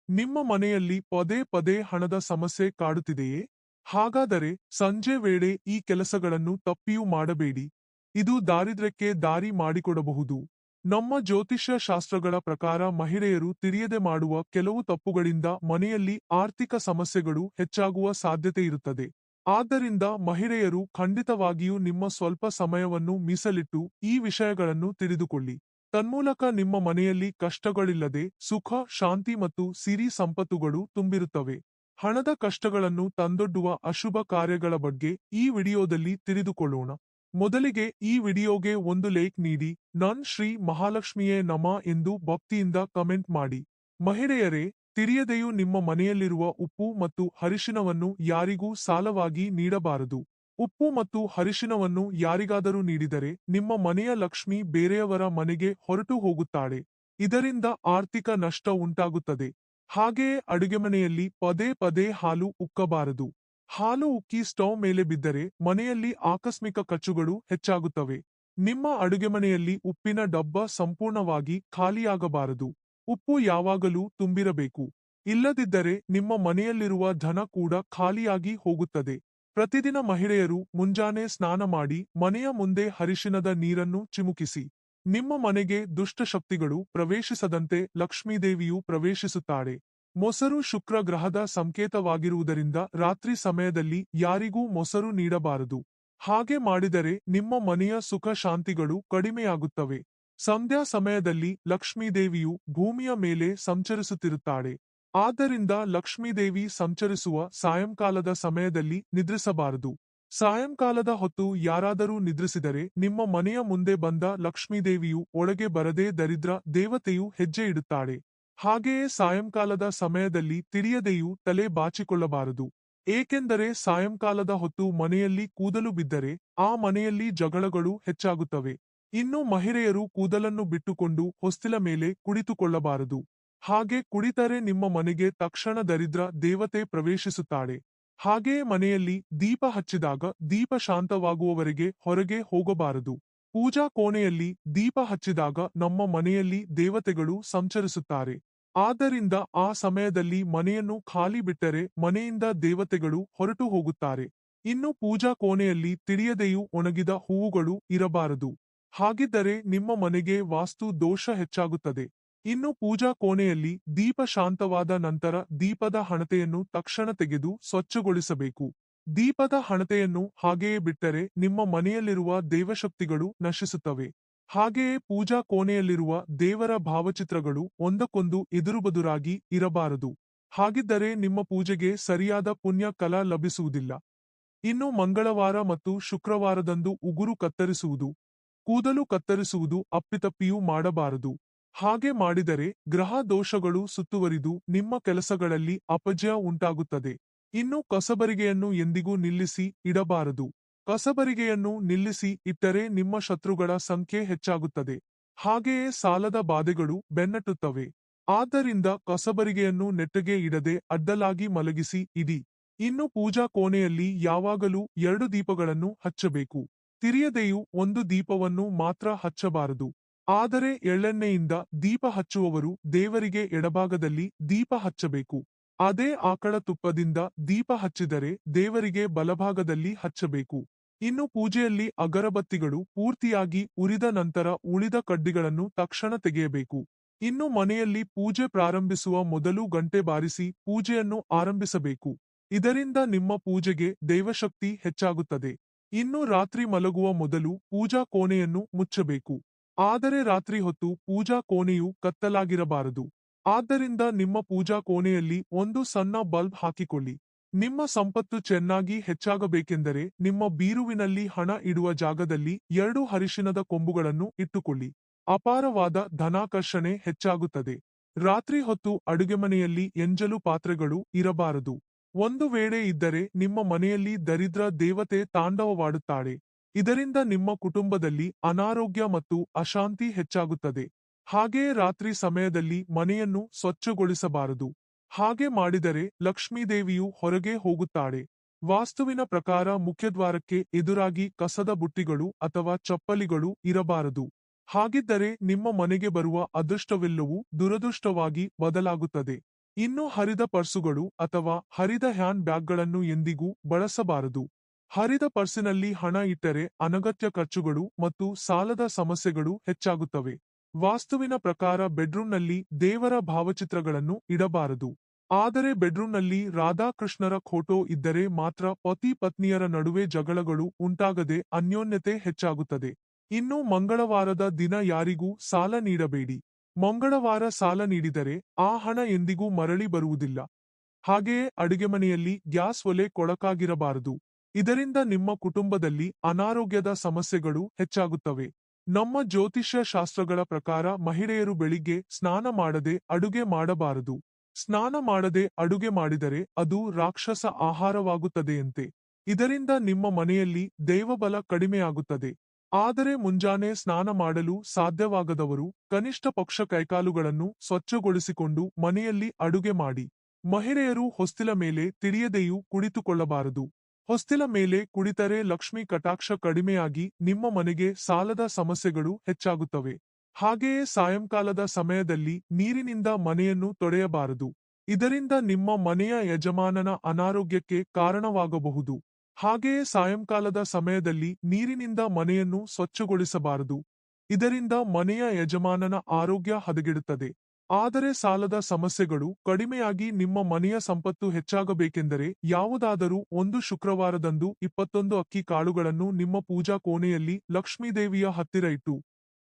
ನಿಮ್ಮ ಮನೆಯಲ್ಲಿ ಪದೇ ಪದೇ ಹಣದ ಸಮಸ್ಯೆ ಕಾಡುತ್ತಿದೆಯೇ? ಹಾಗಾದರೆ ಸಂಜೆ ವೇಳೆ ಈ ಕೆಲಸಗಳನ್ನು ತಪ್ಪಿಯೂ ಮಾಡಬೇಡಿ. ಇದು ದಾರಿದ್ರ್ಯಕ್ಕೆ ದಾರಿ ಮಾಡಿಕೊಡಬಹುದು. ನಮ್ಮ ಜ್ಯೋತಿಷ್ಯ ಶಾಸ್ತ್ರಗಳ ಪ್ರಕಾರ ಮಹಿಳೆಯರು ತಿಳಿಯದೆ ಮಾಡುವ ಕೆಲವು ತಪ್ಪುಗಳಿಂದ ಮನೆಯಲ್ಲಿ ಆರ್ಥಿಕ ಸಮಸ್ಯೆಗಳು ಹೆಚ್ಚಾಗುವ ಸಾಧ್ಯತೆಯಿರುತ್ತದೆ. ಆದ್ದರಿಂದ ಮಹಿಳೆಯರು ಖಂಡಿತವಾಗಿಯೂ ನಿಮ್ಮ ಸ್ವಲ್ಪ ಸಮಯವನ್ನು ಮೀಸಲಿಟ್ಟು ಈ ವಿಷಯಗಳನ್ನು ತಿಳಿದುಕೊಳ್ಳಿ. ತನ್ಮೂಲಕ ನಿಮ್ಮ ಮನೆಯಲ್ಲಿ ಕಷ್ಟಗಳಿಲ್ಲದೆ ಸುಖ, ಶಾಂತಿ ಮತ್ತು ಸಿರಿ ಸಂಪತ್ತುಗಳು ತುಂಬಿರುತ್ತವೆ. ಹಣದ ಕಷ್ಟಗಳನ್ನು ತಂದೊಡ್ಡುವ ಅಶುಭ ಕಾರ್ಯಗಳ ಬಗ್ಗೆ ಈ ವಿಡಿಯೋದಲ್ಲಿ ತಿಳಿದುಕೊಳ್ಳೋಣ. ಮೊದಲಿಗೆ ಈ ವಿಡಿಯೋಗೆ ಒಂದು ಲೈಕ್ ನೀಡಿ, ನನ್ ಶ್ರೀ ಮಹಾಲಕ್ಷ್ಮಿಯೇ ನಮ ಎಂದು ಭಕ್ತಿಯಿಂದ ಕಮೆಂಟ್ ಮಾಡಿ. ಮಹಿಳೆಯರೇ, ತಿಳಿಯದೆಯೂ ನಿಮ್ಮ ಮನೆಯಲ್ಲಿರುವ ಉಪ್ಪು ಮತ್ತು ಅರಿಶಿನವನ್ನು ಯಾರಿಗೂ ಸಾಲವಾಗಿ ನೀಡಬಾರದು. ಉಪ್ಪು ಮತ್ತು ಅರಿಶಿನವನ್ನು ಯಾರಿಗಾದರೂ ನೀಡಿದರೆ ನಿಮ್ಮ ಮನೆಯ ಲಕ್ಷ್ಮಿ ಬೇರೆಯವರ ಮನೆಗೆ ಹೊರಟು ಹೋಗುತ್ತಾಳೆ. ಇದರಿಂದ ಆರ್ಥಿಕ ನಷ್ಟ ಉಂಟಾಗುತ್ತದೆ. ಹಾಗೆಯೇ ಅಡುಗೆಮನೆಯಲ್ಲಿ ಪದೇ ಪದೇ ಹಾಲು ಉಕ್ಕಬಾರದು. ಹಾಲು ಉಕ್ಕಿ ಸ್ಟವ್ ಮೇಲೆ ಬಿದ್ದರೆ ಮನೆಯಲ್ಲಿ ಆಕಸ್ಮಿಕ ಖರ್ಚುಗಳು ಹೆಚ್ಚಾಗುತ್ತವೆ. ನಿಮ್ಮ ಅಡುಗೆಮನೆಯಲ್ಲಿ ಉಪ್ಪಿನ ಡಬ್ಬ ಸಂಪೂರ್ಣವಾಗಿ ಖಾಲಿಯಾಗಬಾರದು. ಉಪ್ಪು ಯಾವಾಗಲೂ ತುಂಬಿರಬೇಕು. ಇಲ್ಲದಿದ್ದರೆ ನಿಮ್ಮ ಮನೆಯಲ್ಲಿರುವ ಧನ ಕೂಡ ಖಾಲಿಯಾಗಿ ಹೋಗುತ್ತದೆ. ಪ್ರತಿದಿನ ಮಹಿಳೆಯರು ಮುಂಜಾನೆ ಸ್ನಾನ ಮಾಡಿ ಮನೆಯ ಮುಂದೆ ಅರಿಶಿನದ ನೀರನ್ನು ಚಿಮುಕಿಸಿ. ನಿಮ್ಮ ಮನೆಗೆ ದುಷ್ಟಶಕ್ತಿಗಳು ಪ್ರವೇಶಿಸದಂತೆ ಲಕ್ಷ್ಮೀದೇವಿಯು ಪ್ರವೇಶಿಸುತ್ತಾಳೆ. ಮೊಸರು ಶುಕ್ರ ಗ್ರಹದ ಸಂಕೇತವಾಗಿರುವುದರಿಂದ ರಾತ್ರಿ ಸಮಯದಲ್ಲಿ ಯಾರಿಗೂ ಮೊಸರು ನೀಡಬಾರದು. ಹಾಗೆ ಮಾಡಿದರೆ ನಿಮ್ಮ ಮನೆಯ ಸುಖ ಶಾಂತಿಗಳು ಕಡಿಮೆಯಾಗುತ್ತವೆ. ಸಂಧ್ಯಾ ಸಮಯದಲ್ಲಿ ಲಕ್ಷ್ಮೀದೇವಿಯು ಭೂಮಿಯ ಮೇಲೆ ಸಂಚರಿಸುತ್ತಿರುತ್ತಾಳೆ. ಆದ್ದರಿಂದ ಲಕ್ಷ್ಮೀದೇವಿ ಸಂಚರಿಸುವ ಸಾಯಂಕಾಲದ ಸಮಯದಲ್ಲಿ ನಿದ್ರಿಸಬಾರದು. ಸಾಯಂಕಾಲದ ಹೊತ್ತು ಯಾರಾದರೂ ನಿದ್ರಿಸಿದರೆ ನಿಮ್ಮ ಮನೆಯ ಮುಂದೆ ಬಂದ ಲಕ್ಷ್ಮೀದೇವಿಯು ಒಳಗೆ ಬರದೆ ದರಿದ್ರ ದೇವತೆಯು ಹೆಜ್ಜೆ ಇಡುತ್ತಾಳೆ. ಹಾಗೆಯೇ ಸಾಯಂಕಾಲದ ಸಮಯದಲ್ಲಿ ತಿಳಿಯದೆಯೂ ತಲೆ ಬಾಚಿಕೊಳ್ಳಬಾರದು. ಏಕೆಂದರೆ ಸಾಯಂಕಾಲದ ಹೊತ್ತು ಮನೆಯಲ್ಲಿ ಕೂದಲು ಬಿದ್ದರೆ ಆ ಮನೆಯಲ್ಲಿ ಜಗಳಗಳು ಹೆಚ್ಚಾಗುತ್ತವೆ. ಇನ್ನು ಮಹಿಳೆಯರು ಕೂದಲನ್ನು ಬಿಟ್ಟುಕೊಂಡು ಹೊಸ್ತಿಲ ಮೇಲೆ ಕುಳಿತುಕೊಳ್ಳಬಾರದು. ಹಾಗೆ ಕುಳಿತರೆ ನಿಮ್ಮ ಮನೆಗೆ ತಕ್ಷಣ ದರಿದ್ರ ದೇವತೆ ಪ್ರವೇಶಿಸುತ್ತಾಳೆ. ಹಾಗೆಯೇ ಮನೆಯಲ್ಲಿ ದೀಪ ಹಚ್ಚಿದಾಗ ದೀಪ ಶಾಂತವಾಗುವವರೆಗೆ ಹೊರಗೆ ಹೋಗಬಾರದು. ಪೂಜಾ ಕೋಣೆಯಲ್ಲಿ ದೀಪ ಹಚ್ಚಿದಾಗ ನಮ್ಮ ಮನೆಯಲ್ಲಿ ದೇವತೆಗಳು ಸಂಚರಿಸುತ್ತಾರೆ. ಆದ್ದರಿಂದ ಆ ಸಮಯದಲ್ಲಿ ಮನೆಯನ್ನು ಖಾಲಿ ಬಿಟ್ಟರೆ ಮನೆಯಿಂದ ದೇವತೆಗಳು ಹೊರಟು ಹೋಗುತ್ತಾರೆ. ಇನ್ನು ಪೂಜಾ ಕೋಣೆಯಲ್ಲಿ ತಿಳಿಯದೆಯೂ ಒಣಗಿದ ಹೂವುಗಳು ಇರಬಾರದು. ಹಾಗಿದ್ದರೆ ನಿಮ್ಮ ಮನೆಗೆ ವಾಸ್ತು ದೋಷ ಹೆಚ್ಚಾಗುತ್ತದೆ. ಇನ್ನು ಪೂಜಾ ಕೋಣೆಯಲ್ಲಿ ದೀಪ ಶಾಂತವಾದ ನಂತರ ದೀಪದ ಹಣತೆಯನ್ನು ತಕ್ಷಣ ತೆಗೆದು ಸ್ವಚ್ಛಗೊಳಿಸಬೇಕು. ದೀಪದ ಹಣತೆಯನ್ನು ಹಾಗೆಯೇ ಬಿಟ್ಟರೆ ನಿಮ್ಮ ಮನೆಯಲ್ಲಿರುವ ದೇವಶಕ್ತಿಗಳು ನಶಿಸುತ್ತವೆ. ಹಾಗೆಯೇ ಪೂಜಾ ಕೋಣೆಯಲ್ಲಿರುವ ದೇವರ ಭಾವಚಿತ್ರಗಳು ಒಂದಕ್ಕೊಂದು ಎದುರುಬದುರಾಗಿ ಇರಬಾರದು. ಹಾಗಿದ್ದರೆ ನಿಮ್ಮ ಪೂಜೆಗೆ ಸರಿಯಾದ ಪುಣ್ಯ ಫಲ ಲಭಿಸುವುದಿಲ್ಲ. ಇನ್ನು ಮಂಗಳವಾರ ಮತ್ತು ಶುಕ್ರವಾರದಂದು ಉಗುರು ಕತ್ತರಿಸುವುದು, ಕೂದಲು ಕತ್ತರಿಸುವುದು ಅಪ್ಪಿತಪ್ಪಿಯೂ ಮಾಡಬಾರದು. ಹಾಗೆ ಮಾಡಿದರೆ ಗ್ರಹ ದೋಷಗಳು ಸುತ್ತುವರಿದು ನಿಮ್ಮ ಕೆಲಸಗಳಲ್ಲಿ ಅಪಜಯ ಉಂಟಾಗುತ್ತದೆ. ಇನ್ನು ಕಸಬರಿಗೆಯನ್ನು ಎಂದಿಗೂ ನಿಲ್ಲಿಸಿ ಇಡಬಾರದು. ಕಸಬರಿಗೆಯನ್ನು ನಿಲ್ಲಿಸಿ ಇಟ್ಟರೆ ನಿಮ್ಮ ಶತ್ರುಗಳ ಸಂಖ್ಯೆ ಹೆಚ್ಚಾಗುತ್ತದೆ. ಹಾಗೆಯೇ ಸಾಲದ ಬಾಧೆಗಳು ಬೆನ್ನಟ್ಟುತ್ತವೆ. ಆದ್ದರಿಂದ ಕಸಬರಿಗೆಯನ್ನು ನೆಟ್ಟಗೆ ಇಡದೆ ಅಡ್ಡಲಾಗಿ ಮಲಗಿಸಿ ಇಡಿ. ಇನ್ನು ಪೂಜಾ ಕೋಣೆಯಲ್ಲಿ ಯಾವಾಗಲೂ 2 ದೀಪಗಳನ್ನು ಹಚ್ಚಬೇಕು. ತಿರಿಯದೆಯೂ ಒಂದು ದೀಪವನ್ನು ಮಾತ್ರ ಹಚ್ಚಬಾರದು. ಆದರೆ ಎಳ್ಳೆಣ್ಣೆಯಿಂದ ದೀಪ ಹಚ್ಚುವವರು ದೇವರಿಗೆ ಎಡಭಾಗದಲ್ಲಿ ದೀಪ ಹಚ್ಚಬೇಕು. ಅದೇ ಆಕಳ ತುಪ್ಪದಿಂದ ದೀಪ ಹಚ್ಚಿದರೆ ದೇವರಿಗೆ ಬಲಭಾಗದಲ್ಲಿ ಹಚ್ಚಬೇಕು. ಇನ್ನು ಪೂಜೆಯಲ್ಲಿ ಅಗರಬತ್ತಿಗಳು ಪೂರ್ತಿಯಾಗಿ ಉರಿದ ನಂತರ ಉಳಿದ ಕಡ್ಡಿಗಳನ್ನು ತಕ್ಷಣ ತೆಗೆಯಬೇಕು. ಇನ್ನು ಮನೆಯಲ್ಲಿ ಪೂಜೆ ಪ್ರಾರಂಭಿಸುವ ಮೊದಲು ಗಂಟೆ ಬಾರಿಸಿ ಪೂಜೆಯನ್ನು ಆರಂಭಿಸಬೇಕು. ಇದರಿಂದ ನಿಮ್ಮ ಪೂಜೆಗೆ ದೈವಶಕ್ತಿ ಹೆಚ್ಚಾಗುತ್ತದೆ. ಇನ್ನು ರಾತ್ರಿ ಮಲಗುವ ಮೊದಲು ಪೂಜಾ ಕೋಣೆಯನ್ನು ಮುಚ್ಚಬೇಕು. ಆದರೆ ರಾತ್ರಿ ಹೊತ್ತು ಪೂಜಾ ಕೋಣೆಯು ಕತ್ತಲಾಗಿರಬಾರದು. ಆದ್ದರಿಂದ ನಿಮ್ಮ ಪೂಜಾ ಕೋಣೆಯಲ್ಲಿ ಒಂದು ಸಣ್ಣ ಬಲ್ಬ್ ಹಾಕಿಕೊಳ್ಳಿ. ನಿಮ್ಮ ಸಂಪತ್ತು ಚೆನ್ನಾಗಿ ಹೆಚ್ಚಾಗಬೇಕೆಂದರೆ ನಿಮ್ಮ ಬೀರುವಿನಲ್ಲಿ ಹಣ ಇಡುವ ಜಾಗದಲ್ಲಿ 2 ಅರಿಶಿನದ ಕೊಂಬುಗಳನ್ನು ಇಟ್ಟುಕೊಳ್ಳಿ. ಅಪಾರವಾದ ಧನಾಕರ್ಷಣೆ ಹೆಚ್ಚಾಗುತ್ತದೆ. ರಾತ್ರಿ ಹೊತ್ತು ಅಡುಗೆಮನೆಯಲ್ಲಿ ಎಂಜಲು ಪಾತ್ರೆಗಳು ಇರಬಾರದು. ಒಂದು ವೇಳೆ ಇದ್ದರೆ ನಿಮ್ಮ ಮನೆಯಲ್ಲಿ ದರಿದ್ರ ದೇವತೆ ತಾಂಡವವಾಡುತ್ತಾಳೆ. ಇದರಿಂದ ನಿಮ್ಮ ಕುಟುಂಬದಲ್ಲಿ ಅನಾರೋಗ್ಯ ಮತ್ತು ಅಶಾಂತಿ ಹೆಚ್ಚಾಗುತ್ತದೆ. ಹಾಗೆಯೇ ರಾತ್ರಿ ಸಮಯದಲ್ಲಿ ಮನೆಯನ್ನು ಸ್ವಚ್ಛಗೊಳಿಸಬಾರದು. ಹಾಗೆ ಮಾಡಿದರೆ ಲಕ್ಷ್ಮೀದೇವಿಯು ಹೊರಗೆ ಹೋಗುತ್ತಾಳೆ. ವಾಸ್ತುವಿನ ಪ್ರಕಾರ ಮುಖ್ಯದ್ವಾರಕ್ಕೆ ಎದುರಾಗಿ ಕಸದ ಬುಟ್ಟಿಗಳು ಅಥವಾ ಚಪ್ಪಲಿಗಳು ಇರಬಾರದು. ಹಾಗಿದ್ದರೆ ನಿಮ್ಮ ಮನೆಗೆ ಬರುವ ಅದೃಷ್ಟವೆಲ್ಲವೂ ದುರದೃಷ್ಟವಾಗಿ ಬದಲಾಗುತ್ತದೆ. ಇನ್ನು ಹರಿದ ಪರ್ಸುಗಳು ಅಥವಾ ಹರಿದ ಹ್ಯಾಂಡ್ ಬ್ಯಾಗ್ಗಳನ್ನು ಎಂದಿಗೂ ಬಳಸಬಾರದು. ಹರಿದ ಪರ್ಸಿನಲ್ಲಿ ಹಣ ಇಟ್ಟರೆ ಅನಗತ್ಯ ಖರ್ಚುಗಳು ಮತ್ತು ಸಾಲದ ಸಮಸ್ಯೆಗಳು ಹೆಚ್ಚಾಗುತ್ತವೆ. ವಾಸ್ತುವಿನ ಪ್ರಕಾರ ಬೆಡ್ರೂಮ್ನಲ್ಲಿ ದೇವರ ಭಾವಚಿತ್ರಗಳನ್ನು ಇಡಬಾರದು. ಆದರೆ ಬೆಡ್ರೂಮ್ನಲ್ಲಿ ರಾಧಾಕೃಷ್ಣರ ಫೋಟೋ ಇದ್ದರೆ ಮಾತ್ರ ಪತಿ ಪತ್ನಿಯರ ನಡುವೆ ಜಗಳಗಳು ಉಂಟಾಗದೆ ಅನ್ಯೋನ್ಯತೆ ಹೆಚ್ಚಾಗುತ್ತದೆ. ಇನ್ನು ಮಂಗಳವಾರದ ದಿನ ಯಾರಿಗೂ ಸಾಲ ನೀಡಬೇಡಿ. ಮಂಗಳವಾರ ಸಾಲ ನೀಡಿದರೆ ಆ ಹಣ ಎಂದಿಗೂ ಮರಳಿ ಬರುವುದಿಲ್ಲ. ಹಾಗೆಯೇ ಅಡುಗೆಮನೆಯಲ್ಲಿ ಗ್ಯಾಸ್ ಒಲೆ ಕೊಳಕಾಗಿರಬಾರದು. ಇದರಿಂದ ನಿಮ್ಮ ಕುಟುಂಬದಲ್ಲಿ ಅನಾರೋಗ್ಯದ ಸಮಸ್ಯೆಗಳು ಹೆಚ್ಚಾಗುತ್ತವೆ. ನಮ್ಮ ಜ್ಯೋತಿಷ್ಯ ಶಾಸ್ತ್ರಗಳ ಪ್ರಕಾರ ಮಹಿಳೆಯರು ಬೆಳಿಗ್ಗೆ ಸ್ನಾನ ಮಾಡದೆ ಅಡುಗೆ ಮಾಡಬಾರದು. ಸ್ನಾನ ಮಾಡದೆ ಅಡುಗೆ ಮಾಡಿದರೆ ಅದು ರಾಕ್ಷಸ ಆಹಾರವಾಗುತ್ತದೆಯಂತೆ. ಇದರಿಂದ ನಿಮ್ಮ ಮನೆಯಲ್ಲಿ ದೈವಬಲ ಕಡಿಮೆಯಾಗುತ್ತದೆ. ಆದರೆ ಮುಂಜಾನೆ ಸ್ನಾನ ಮಾಡಲು ಸಾಧ್ಯವಾಗದವರು ಕನಿಷ್ಠ ಪಕ್ಷ ಕೈಕಾಲುಗಳನ್ನು ಸ್ವಚ್ಛಗೊಳಿಸಿಕೊಂಡು ಮನೆಯಲ್ಲಿ ಅಡುಗೆ ಮಾಡಿ. ಮಹಿಳೆಯರು ಹೊಸ್ತಿಲ ಮೇಲೆ ತಿಳಿಯದೆಯೂ ಕುಳಿತುಕೊಳ್ಳಬಾರದು. ಹೊಸ್ತಿಲ ಮೇಲೆ ಕುಳಿತರೆ ಲಕ್ಷ್ಮಿ ಕಟಾಕ್ಷ ಕಡಿಮೆಯಾಗಿ ನಿಮ್ಮ ಮನೆಗೆ ಸಾಲದ ಸಮಸ್ಯೆಗಳು ಹೆಚ್ಚಾಗುತ್ತವೆ. ಹಾಗೆಯೇ ಸಾಯಂಕಾಲದ ಸಮಯದಲ್ಲಿ ನೀರಿನಿಂದ ಮನೆಯನ್ನು ತೊಳೆಯಬಾರದು. ಇದರಿಂದ ನಿಮ್ಮ ಮನೆಯ ಯಜಮಾನನ ಅನಾರೋಗ್ಯಕ್ಕೆ ಕಾರಣವಾಗಬಹುದು. ಹಾಗೆಯೇ ಸಾಯಂಕಾಲದ ಸಮಯದಲ್ಲಿ ನೀರಿನಿಂದ ಮನೆಯನ್ನು ಸ್ವಚ್ಛಗೊಳಿಸಬಾರದು. ಇದರಿಂದ ಮನೆಯ ಯಜಮಾನನ ಆರೋಗ್ಯ ಹದಗೆಡುತ್ತದೆ. ಆದರೆ ಸಾಲದ ಸಮಸ್ಯೆಗಳು ಕಡಿಮೆಯಾಗಿ ನಿಮ್ಮ ಮನೆಯ ಸಂಪತ್ತು ಹೆಚ್ಚಾಗಬೇಕೆಂದರೆ ಯಾವುದಾದರೂ ಒಂದು ಶುಕ್ರವಾರದಂದು 21 ಅಕ್ಕಿ ಕಾಳುಗಳನ್ನು ನಿಮ್ಮ ಪೂಜಾ ಕೋಣೆಯಲ್ಲಿ ಲಕ್ಷ್ಮೀದೇವಿಯ ಹತ್ತಿರ ಇಟ್ಟು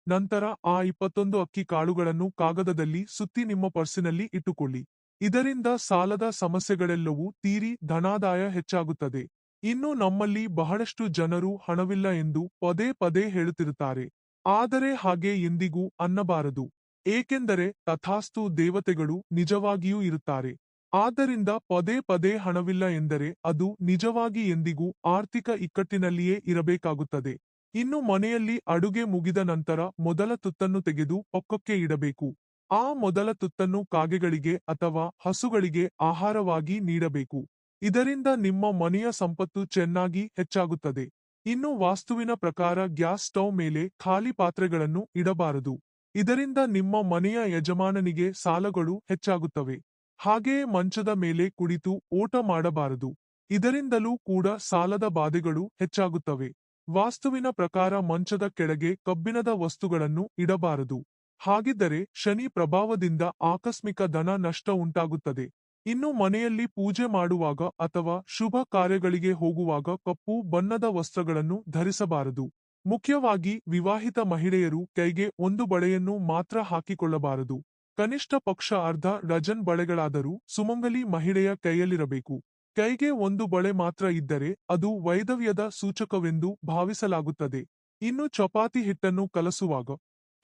ನಂತರ ಆ 21 ಅಕ್ಕಿ ಕಾಳುಗಳನ್ನು ಕಾಗದದಲ್ಲಿ ಸುತ್ತಿ ನಿಮ್ಮ ಪರ್ಸಿನಲ್ಲಿ ಇಟ್ಟುಕೊಳ್ಳಿ. ಇದರಿಂದ ಸಾಲದ ಸಮಸ್ಯೆಗಳೆಲ್ಲವೂ ತೀರಿ ಧನಾದಾಯ ಹೆಚ್ಚಾಗುತ್ತದೆ. ಇನ್ನು ನಮ್ಮಲ್ಲಿ ಬಹಳಷ್ಟು ಜನರು ಹಣವಿಲ್ಲ ಎಂದು ಪದೇ ಪದೇ ಹೇಳುತ್ತಿರುತ್ತಾರೆ. ಆದರೆ ಹಾಗೆ ಎಂದಿಗೂ ಅನ್ನಬಾರದು. ಏಕೆಂದರೆ ತಥಾಸ್ತು ದೇವತೆಗಳು ನಿಜವಾಗಿಯೂ ಇರುತ್ತಾರೆ. ಆದ್ದರಿಂದ ಪದೇ ಪದೇ ಹಣವಿಲ್ಲ ಎಂದರೆ ಅದು ನಿಜವಾಗಿ ಎಂದಿಗೂ ಆರ್ಥಿಕ ಇಕ್ಕಟ್ಟಿನಲ್ಲಿಯೇ ಇರಬೇಕಾಗುತ್ತದೆ. ಇನ್ನು ಮನೆಯಲ್ಲಿ ಅಡುಗೆ ಮುಗಿದ ನಂತರ ಮೊದಲ ತುತ್ತನ್ನು ತೆಗೆದು ಪಕ್ಕಕ್ಕೆ ಇಡಬೇಕು. ಆ ಮೊದಲ ತುತ್ತನ್ನು ಕಾಗೆಗಳಿಗೆ ಅಥವಾ ಹಸುಗಳಿಗೆ ಆಹಾರವಾಗಿ ನೀಡಬೇಕು. ಇದರಿಂದ ನಿಮ್ಮ ಮನೆಯ ಸಂಪತ್ತು ಚೆನ್ನಾಗಿ ಹೆಚ್ಚಾಗುತ್ತದೆ. ಇನ್ನು ವಾಸ್ತುವಿನ ಪ್ರಕಾರ ಗ್ಯಾಸ್ ಸ್ಟವ್ ಮೇಲೆ ಖಾಲಿ ಪಾತ್ರೆಗಳನ್ನು ಇಡಬಾರದು. ಇದರಿಂದ ನಿಮ್ಮ ಮನೆಯ ಯಜಮಾನನಿಗೆ ಸಾಲಗಳು ಹೆಚ್ಚಾಗುತ್ತವೆ. ಹಾಗೆಯೇ ಮಂಚದ ಮೇಲೆ ಕುಳಿತು ಊಟ ಮಾಡಬಾರದು. ಇದರಿಂದಲೂ ಕೂಡ ಸಾಲದ ಬಾಧೆಗಳು ಹೆಚ್ಚಾಗುತ್ತವೆ. ವಾಸ್ತುವಿನ ಪ್ರಕಾರ ಮಂಚದ ಕೆಳಗೆ ಕಬ್ಬಿಣದ ವಸ್ತುಗಳನ್ನು ಇಡಬಾರದು. ಹಾಗಿದ್ದರೆ ಶನಿ ಪ್ರಭಾವದಿಂದ ಆಕಸ್ಮಿಕ ಧನ ನಷ್ಟ ಉಂಟಾಗುತ್ತದೆ. ಇನ್ನು ಮನೆಯಲ್ಲಿ ಪೂಜೆ ಮಾಡುವಾಗ ಅಥವಾ ಶುಭ ಕಾರ್ಯಗಳಿಗೆ ಹೋಗುವಾಗ ಕಪ್ಪು ಬಣ್ಣದ ವಸ್ತ್ರಗಳನ್ನು ಧರಿಸಬಾರದು. ಮುಖ್ಯವಾಗಿ ವಿವಾಹಿತ ಮಹಿಳೆಯರು ಕೈಗೆ ಒಂದು ಬಳೆಯನ್ನು ಮಾತ್ರ ಹಾಕಿಕೊಳ್ಳಬಾರದು. ಕನಿಷ್ಠ ಪಕ್ಷ ಅರ್ಧ ಡಜನ್ ಬಳೆಗಳಾದರೂ ಸುಮಂಗಲಿ ಮಹಿಳೆಯ ಕೈಯಲ್ಲಿರಬೇಕು. ಕೈಗೆ ಒಂದು ಬಳೆ ಮಾತ್ರ ಇದ್ದರೆ ಅದು ವೈಧವ್ಯದ ಸೂಚಕವೆಂದು ಭಾವಿಸಲಾಗುತ್ತದೆ. ಇನ್ನು ಚಪಾತಿ ಹಿಟ್ಟನ್ನು ಕಲಸುವಾಗ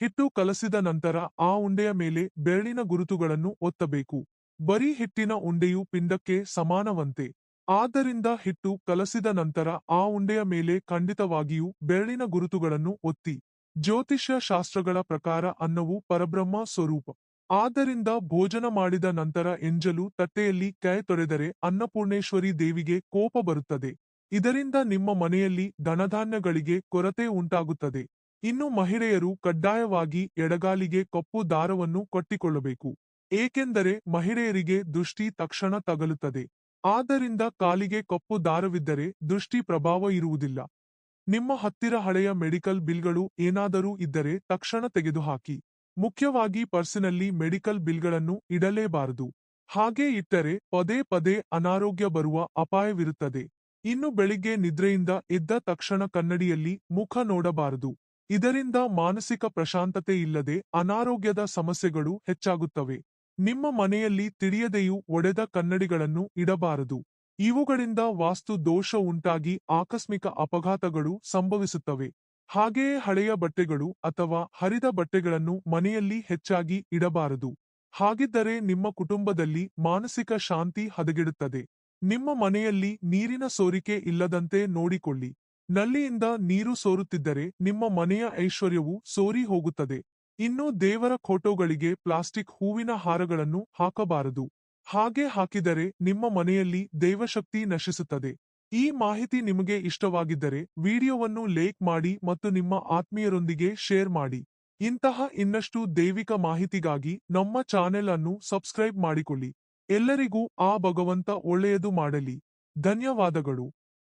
ಹಿಟ್ಟು ಕಲಸಿದ ನಂತರ ಆ ಉಂಡೆಯ ಮೇಲೆ ಬೆರಳಿನ ಗುರುತುಗಳನ್ನು ಒತ್ತಬೇಕು. ಬರೀ ಹಿಟ್ಟಿನ ಉಂಡೆಯು ಪಿಂಡಕ್ಕೆ ಸಮಾನವಂತೆ. ಆದ್ದರಿಂದ ಹಿಟ್ಟು ಕಲಸಿದ ನಂತರ ಆ ಉಂಡೆಯ ಮೇಲೆ ಖಂಡಿತವಾಗಿಯೂ ಬೆರಳಿನ ಗುರುತುಗಳನ್ನು ಒತ್ತಿ. ಜ್ಯೋತಿಷ್ಯ ಶಾಸ್ತ್ರಗಳ ಪ್ರಕಾರ ಅನ್ನವು ಪರಬ್ರಹ್ಮ ಸ್ವರೂಪ. ಆದ್ದರಿಂದ ಭೋಜನ ಮಾಡಿದ ನಂತರ ಎಂಜಲು ತಟ್ಟೆಯಲ್ಲಿ ಕೈ ತೊಳೆದರೆ ಅನ್ನಪೂರ್ಣೇಶ್ವರಿ ದೇವಿಗೆ ಕೋಪ ಬರುತ್ತದೆ. ಇದರಿಂದ ನಿಮ್ಮ ಮನೆಯಲ್ಲಿ ಧನಧಾನ್ಯಗಳಿಗೆ ಕೊರತೆ ಉಂಟಾಗುತ್ತದೆ. ಇನ್ನು ಮಹಿಳೆಯರು ಕಡ್ಡಾಯವಾಗಿ ಎಡಗಾಲಿಗೆ ಕಪ್ಪು ದಾರವನ್ನು ಕಟ್ಟಿಕೊಳ್ಳಬೇಕು. ಏಕೆಂದರೆ ಮಹಿಳೆಯರಿಗೆ ದೃಷ್ಟಿ ತಕ್ಷಣ ತಗಲುತ್ತದೆ. ಆದ್ದರಿಂದ ಕಾಲಿಗೆ ಕಪ್ಪು ದಾರವಿದ್ದರೆ ದೃಷ್ಟಿ ಪ್ರಭಾವ ಇರುವುದಿಲ್ಲ. ನಿಮ್ಮ ಹತ್ತಿರ ಹಳೆಯ ಮೆಡಿಕಲ್ ಬಿಲ್ಗಳು ಏನಾದರೂ ಇದ್ದರೆ ತಕ್ಷಣ ತೆಗೆದುಹಾಕಿ. ಮುಖ್ಯವಾಗಿ ಪರ್ಸಿನಲ್ಲಿ ಮೆಡಿಕಲ್ ಬಿಲ್ಗಳನ್ನು ಇಡಲೇಬಾರದು. ಹಾಗೆ ಇಟ್ಟರೆ ಪದೇ ಪದೇ ಅನಾರೋಗ್ಯ ಬರುವ ಅಪಾಯವಿರುತ್ತದೆ. ಇನ್ನು ಬೆಳಿಗ್ಗೆ ನಿದ್ರೆಯಿಂದ ಎದ್ದ ತಕ್ಷಣ ಕನ್ನಡಿಯಲ್ಲಿ ಮುಖ ನೋಡಬಾರದು. ಇದರಿಂದ ಮಾನಸಿಕ ಪ್ರಶಾಂತತೆ ಇಲ್ಲದೆ ಅನಾರೋಗ್ಯದ ಸಮಸ್ಯೆಗಳು ಹೆಚ್ಚಾಗುತ್ತವೆ. ನಿಮ್ಮ ಮನೆಯಲ್ಲಿ ತಿಳಿಯದೆಯೂ ಒಡೆದ ಕನ್ನಡಿಗಳನ್ನು ಇಡಬಾರದು. ಇವುಗಳಿಂದ ವಾಸ್ತು ದೋಷ ಉಂಟಾಗಿ ಆಕಸ್ಮಿಕ ಅಪಘಾತಗಳು ಸಂಭವಿಸುತ್ತವೆ. ಹಾಗೆಯೇ ಹಳೆಯ ಬಟ್ಟೆಗಳು ಅಥವಾ ಹರಿದ ಬಟ್ಟೆಗಳನ್ನು ಮನೆಯಲ್ಲಿ ಹೆಚ್ಚಾಗಿ ಇಡಬಾರದು. ಹಾಗಿದ್ದರೆ ನಿಮ್ಮ ಕುಟುಂಬದಲ್ಲಿ ಮಾನಸಿಕ ಶಾಂತಿ ಹದಗೆಡುತ್ತದೆ. ನಿಮ್ಮ ಮನೆಯಲ್ಲಿ ನೀರಿನ ಸೋರಿಕೆ ಇಲ್ಲದಂತೆ ನೋಡಿಕೊಳ್ಳಿ. ನಲ್ಲಿಯಿಂದ ನೀರು ಸೋರುತ್ತಿದ್ದರೆ ನಿಮ್ಮ ಮನೆಯ ಐಶ್ವರ್ಯವು ಸೋರಿ ಹೋಗುತ್ತದೆ. ಇನ್ನು ದೇವರ ಫೋಟೋಗಳಿಗೆ ಪ್ಲಾಸ್ಟಿಕ್ ಹೂವಿನ ಹಾರಗಳನ್ನು ಹಾಕಬಾರದು. ಹಾಗೆ ಹಾಕಿದರೆ ನಿಮ್ಮ ಮನೆಯಲ್ಲಿ ದೈವಶಕ್ತಿ ನಶಿಸುತ್ತದೆ. ಈ ಮಾಹಿತಿ ನಿಮಗೆ ಇಷ್ಟವಾಗಿದ್ದರೆ ವಿಡಿಯೋವನ್ನು ಲೈಕ್ ಮಾಡಿ ಮತ್ತು ನಿಮ್ಮ ಆತ್ಮೀಯರೊಂದಿಗೆ ಶೇರ್ ಮಾಡಿ. ಇಂತಹ ಇನ್ನಷ್ಟು ದೈವಿಕ ಮಾಹಿತಿಗಾಗಿ ನಮ್ಮ ಚಾನೆಲ್ ಅನ್ನು ಸಬ್ಸ್ಕ್ರೈಬ್ ಮಾಡಿಕೊಳ್ಳಿ. ಎಲ್ಲರಿಗೂ ಆ ಭಗವಂತ ಒಳ್ಳೆಯದು ಮಾಡಲಿ. ಧನ್ಯವಾದಗಳು.